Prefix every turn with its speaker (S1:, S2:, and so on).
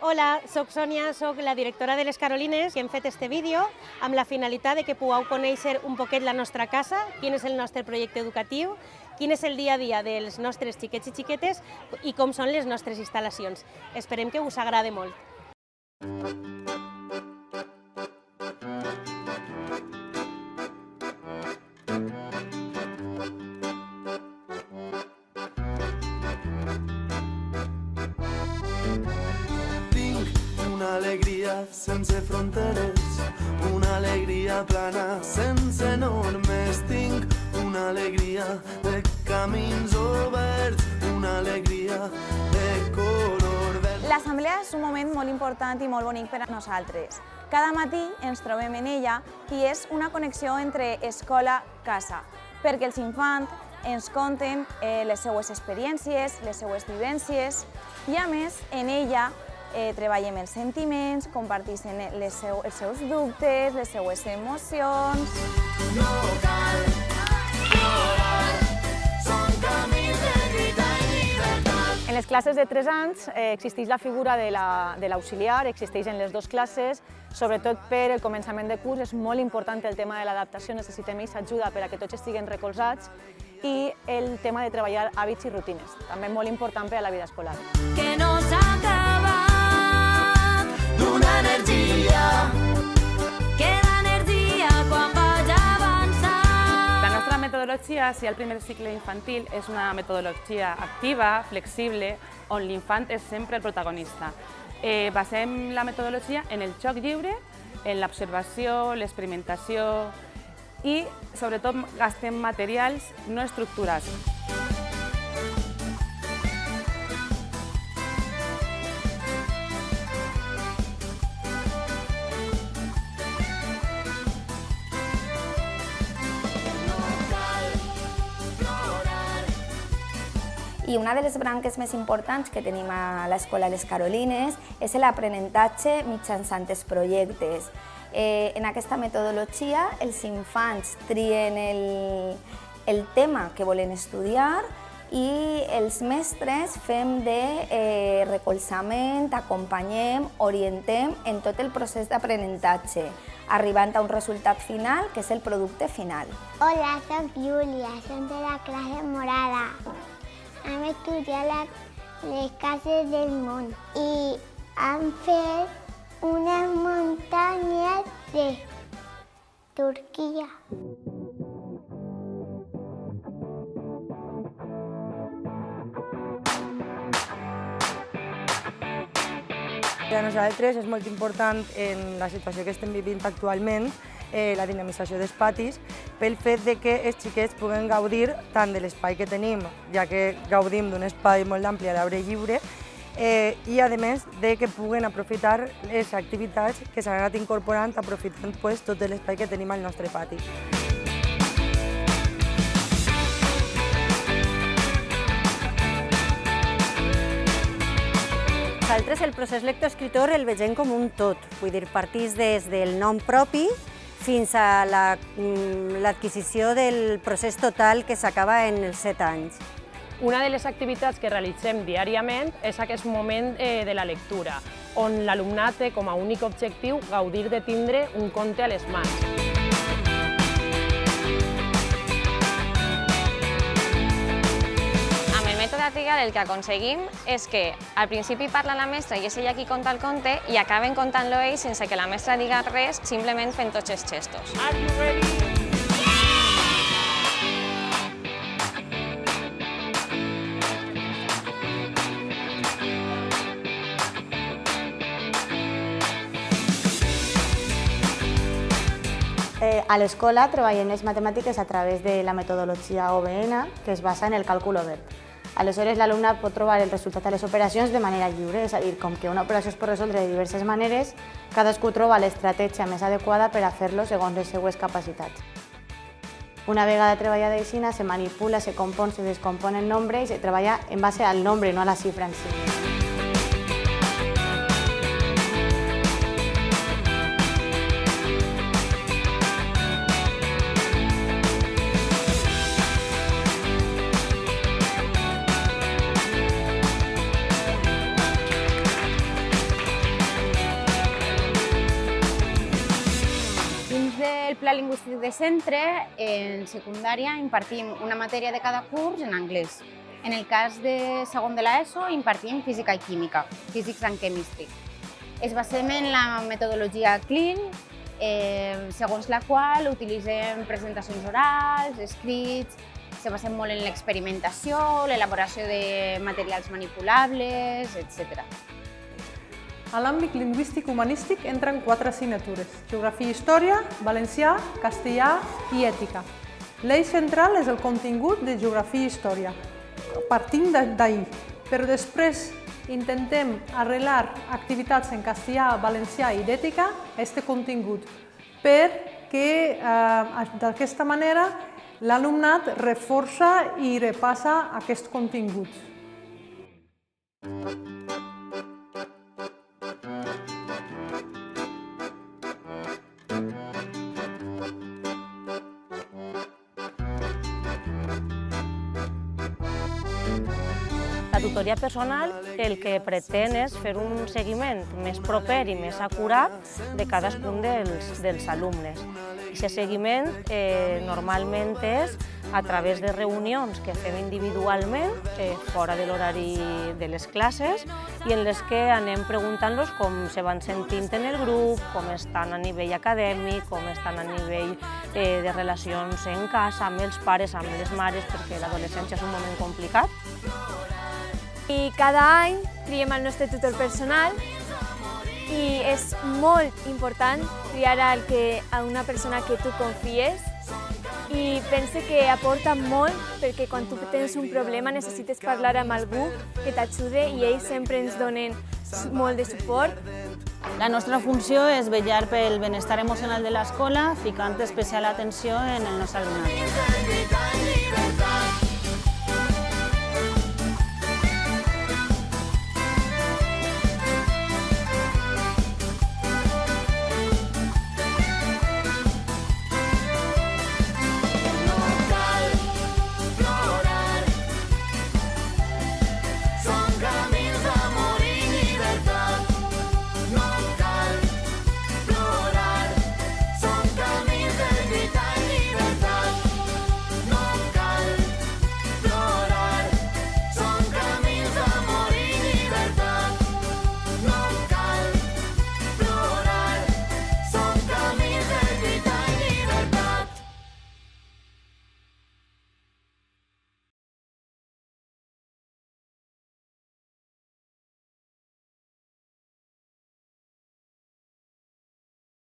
S1: Hola, soc Sònia, soc la directora de les Carolines i hem fet este vídeo amb la finalitat de que pugueu conèixer un poquet la nostra casa, quin és el nostre projecte educatiu, quin és el dia a dia dels nostres xiquets i xiquetes i com són les nostres instal·lacions. Esperem que us agrade molt.
S2: Una alegria sense fronteres, una alegria plana sense normes. Tinc una alegria de camins oberts, una alegria de color verd.
S3: L'assemblea és un moment molt important i molt bonic per a nosaltres. Cada matí ens trobem en ella i és una connexió entre escola-casa, perquè els infants ens conten les seues experiències, les seues vivències i, a més, en ella treballem els sentiments, comparteixen els seus dubtes, les seues emocions.
S2: No cal plorar, són camins de lluita i llibertat.
S4: En les classes de 3 anys existeix la figura de l'auxiliar, existeix en les dues classes, sobretot per el començament de curs. És molt important el tema de l'adaptació, necessitem aquesta ajuda per a que tots estiguin recolzats, i el tema de treballar hàbits i rutines, també molt important per a la vida escolar.
S5: Que no s'acaba
S2: D'una energia,
S5: queda energia quan vaig avançar.
S6: La nostra metodologia, si el primer cicle infantil, és una metodologia activa, flexible, on l'infant és sempre el protagonista. Basem la metodologia en el joc lliure, en l'observació, l'experimentació i, sobretot, gastem materials no estructurats.
S7: I una de les branques més importants que tenim a l'Escola Les Carolines és l'aprenentatge mitjançant els projectes. En aquesta metodologia, els infants trien el tema que volen estudiar i els mestres fem de recolzament, acompanyem, orientem en tot el procés d'aprenentatge, arribant a un resultat final, que és el producte final.
S8: Hola, soc Júlia, soc de la classe morada. Hem estudiat les cases del món i hem fet unes muntanyes de Turquia.
S9: Per a nosaltres és molt important en la situació que estem vivint actualment la dinamització dels patis pel fet que els xiquets puguen gaudir tant de l'espai que tenim, ja que gaudim d'un espai molt ampli a l'aire lliure, i a més que puguen aprofitar les activitats que s'han anat incorporant aprofitant tot l'espai que tenim al nostre pati.
S1: Nosaltres el procés lectoescriptor el vegem com un tot, vull dir, partís des del nom propi fins a l'adquisició del procés total que s'acaba en els 7 anys.
S4: Una de les activitats que realitzem diàriament és aquest moment de la lectura, on l'alumnat té com a únic objectiu gaudir de tindre un conte a les mans.
S3: Amb el mètode Trigar el que aconseguim és que al principi parla la mestra i és ella qui conta el conte i acaben contant-lo ells sense que la mestra diga res, simplement fent tots els gestos.
S2: Are you ready?
S10: A l'escola treballem les matemàtiques a través de la metodologia OBN, que es basa en el càlcul obert. Aleshores, l'alumne pot trobar el resultat de les operacions de manera lliure, és a dir, com que una operació es pot resoldre de diverses maneres, cadascú troba l'estratègia més adequada per a fer-lo segons les seues capacitats. Una vegada treballada així, se manipula, se compon, se descompon el nombre i se treballa en base al nombre, no a la xifra en si.
S11: pla lingüístic de centre, en secundària impartim una matèria de cada curs en anglès. En el cas de segon de l'ESO impartim física i química, Physics and Chemistry. Es basem en la metodologia CLEAN, segons la qual utilitzem presentacions orals, escrits, se basem molt en l'experimentació, l'elaboració de materials manipulables, etc.
S12: A l'àmbit lingüístic humanístic entren 4 assignatures: geografia i història, valencià, castellà i ètica. L'eix central és el contingut de geografia i història. Partim d'ahir, però després intentem arrelar activitats en castellà, valencià i d'ètica a aquest contingut, perquè d'aquesta manera l'alumnat reforça i repassa aquests continguts.
S1: La tutoria personal el que pretén és fer un seguiment més proper i més acurat de cadascun dels alumnes. Aquest seguiment normalment és a través de reunions que fem individualment, fora de l'horari de les classes, i en les que anem preguntant-los com se van sentint en el grup, com estan a nivell acadèmic, com estan a nivell de relacions en casa, amb els pares, amb les mares, perquè l'adolescència és un moment complicat.
S13: I cada any triem el nostre tutor personal i és molt important triar a una persona que tu confies i pense que aporta molt perquè quan tu tens un problema necessites parlar amb algú que t'ajude i ells sempre ens donen molt de suport.
S14: La nostra funció és vetllar pel benestar emocional de l'escola, ficant especial atenció en el nostre alumnat.